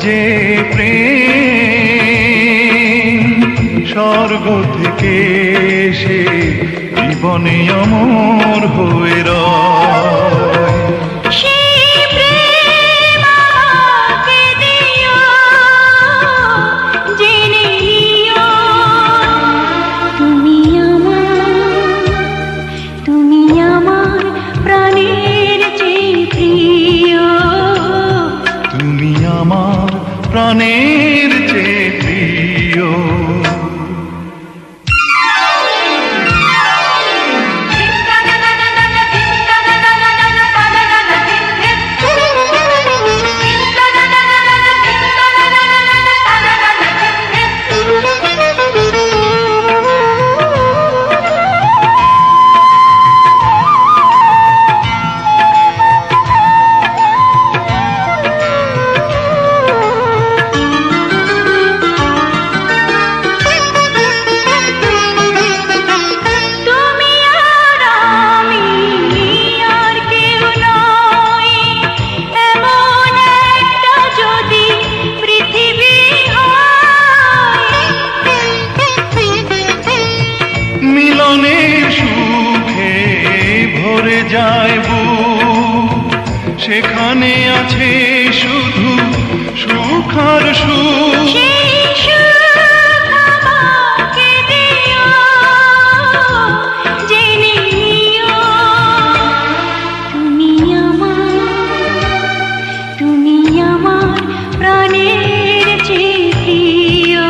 যে প্রেম স্বর্গ থেকে এসে জীবনে অমর হয়ে রয়। প্রাণের চেয়ে প্রিয়। সেখানে আছে শুধু সুখ আর সুখ। তুমি আমার প্রাণের চেয়ে প্রিয়।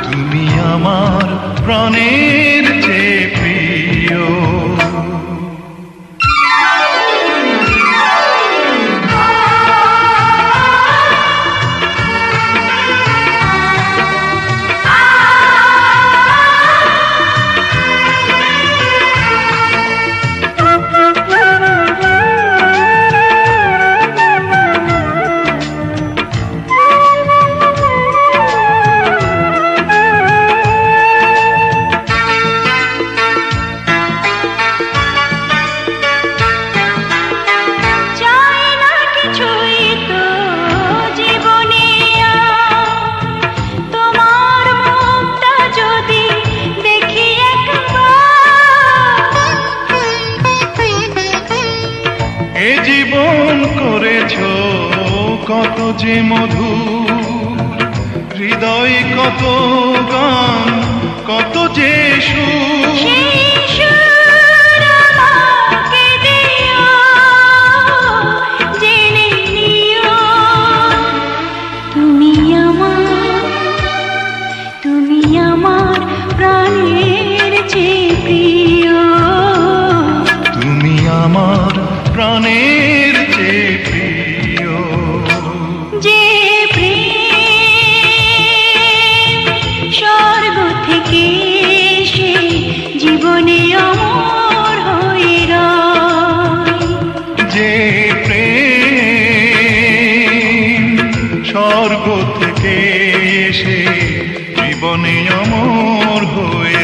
তুমি আমার প্রাণের চেয়ে প্রিয়। এ জীবন করেছ কত যে মধুর, হৃদয় কত গান কত যে সুর। তুমি আমার প্রাণের চেয়ে প্রিয়। তুমি আমার প্রাণের চেয়ে প্রিয়। যে প্রেম স্বর্গ থেকে এসে জীবনে অমর হয়ে রয়। যে প্রেম স্বর্গ থেকে এসে জীবনে অমর হয়ে